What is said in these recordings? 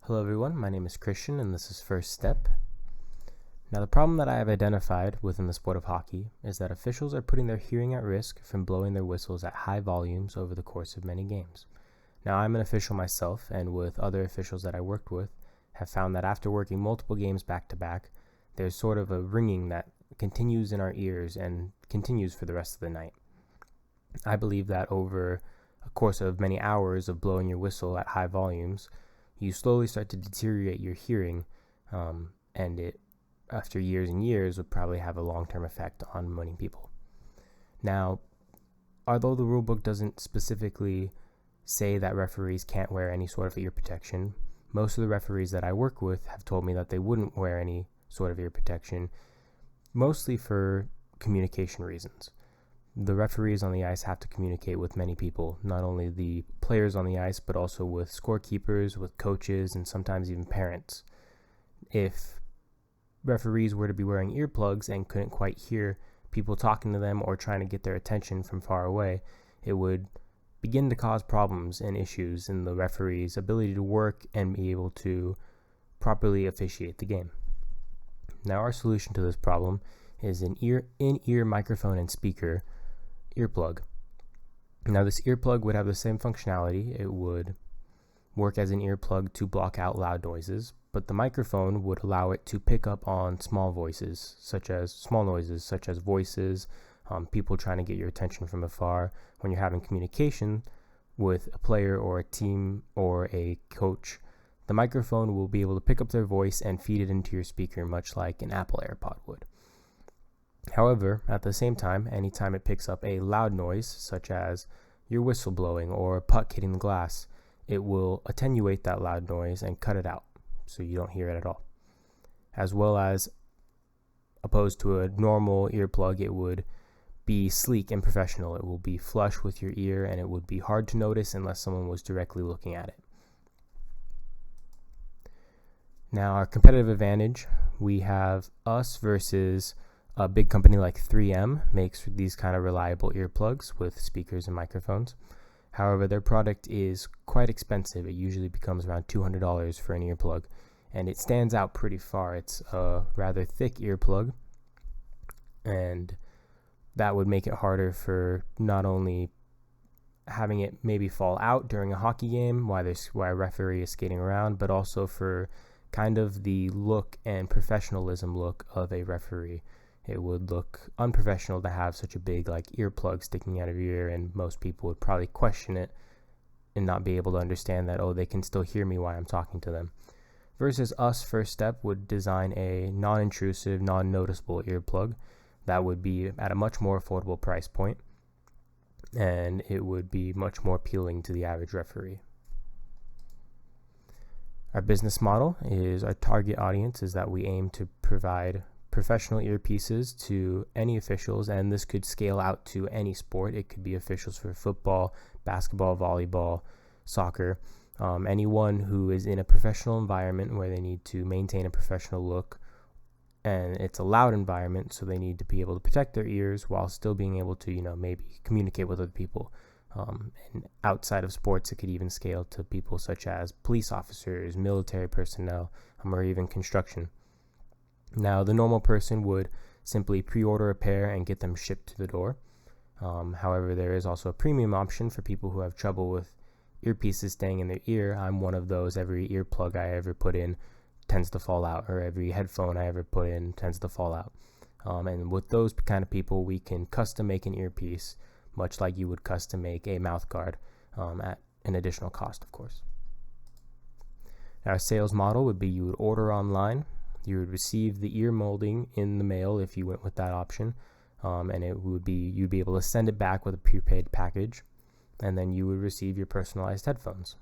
Hello everyone, my name is Christian and this is First Step. Now the problem that I have identified within the sport of hockey is that officials are putting their hearing at risk from blowing their whistles at high volumes over the course of many games. Now I'm an official myself, and with other officials that I worked with, have found that after working multiple games back to back, there's sort of a ringing that continues in our ears and continues for the rest of the night. I believe that over a course of many hours of blowing your whistle at high volumes, you slowly start to deteriorate your hearing, and it, after years and years, would probably have a long-term effect on many people. Now, although the rulebook doesn't specifically say that referees can't wear any sort of ear protection, most of the referees that I work with have told me that they wouldn't wear any sort of ear protection, mostly for communication reasons. The referees on the ice have to communicate with many people, not only the players on the ice, but also with scorekeepers, with coaches, and sometimes even parents. If referees were to be wearing earplugs and couldn't quite hear people talking to them or trying to get their attention from far away, it would begin to cause problems and issues in the referee's ability to work and be able to properly officiate the game. Now, our solution to this problem is an in-ear microphone and speaker earplug. Now, this earplug would have the same functionality. It would work as an earplug to block out loud noises, but the microphone would allow it to pick up on small noises, such as voices, people trying to get your attention from afar. When you're having communication with a player or a team or a coach, the microphone will be able to pick up their voice and feed it into your speaker, much like an Apple AirPod would. However, at the same time, anytime it picks up a loud noise, such as your whistle blowing or a puck hitting the glass, it will attenuate that loud noise and cut it out so you don't hear it at all. As well as, opposed to a normal earplug, it would be sleek and professional. It will be flush with your ear, and it would be hard to notice unless someone was directly looking at it. Now, our competitive advantage, we have us versus a big company like 3M makes these kind of reliable earplugs with speakers and microphones. However, their product is quite expensive. It usually becomes around $200 for an earplug, and it stands out pretty far. It's a rather thick earplug, and that would make it harder for not only having it maybe fall out during a hockey game while a referee is skating around, but also for kind of the look and professionalism look of a referee. It would look unprofessional to have such a big earplug sticking out of your ear, and most people would probably question it and not be able to understand that, they can still hear me while I'm talking to them. Versus us, First Step would design a non-intrusive, non-noticeable earplug that would be at a much more affordable price point, and it would be much more appealing to the average referee. Our business model is, our target audience is that we aim to provide professional earpieces to any officials, and this could scale out to any sport. It could be officials for football, basketball, volleyball, soccer, anyone who is in a professional environment where they need to maintain a professional look, and it's a loud environment, so they need to be able to protect their ears while still being able to, maybe communicate with other people. And outside of sports, it could even scale to people such as police officers, military personnel, or even construction. Now, the normal person would simply pre-order a pair and get them shipped to the door. However, there is also a premium option for people who have trouble with earpieces staying in their ear. I'm one of those. Every earplug I ever put in tends to fall out, or every headphone I ever put in tends to fall out. And with those kind of people, we can custom make an earpiece, much like you would custom make a mouth guard, at an additional cost, of course. Our sales model would be you would order online. You would receive the ear molding in the mail if you went with that option, and you'd be able to send it back with a prepaid package, and then you would receive your personalized headphones.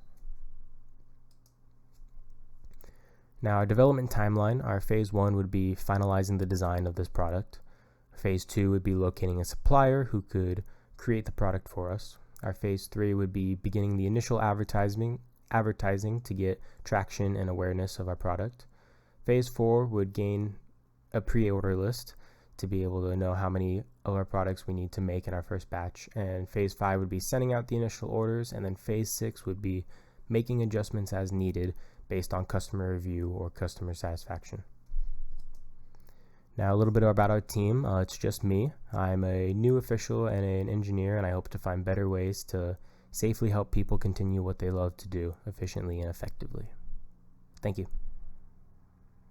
Now, our development timeline, our phase 1 would be finalizing the design of this product. Phase 2 would be locating a supplier who could create the product for us. Our phase 3 would be beginning the initial advertising to get traction and awareness of our product. Phase 4 would gain a pre-order list to be able to know how many of our products we need to make in our first batch. And phase 5 would be sending out the initial orders, and then phase 6 would be making adjustments as needed based on customer review or customer satisfaction. Now, a little bit about our team. It's just me. I'm a new official and an engineer, and I hope to find better ways to safely help people continue what they love to do efficiently and effectively. Thank you.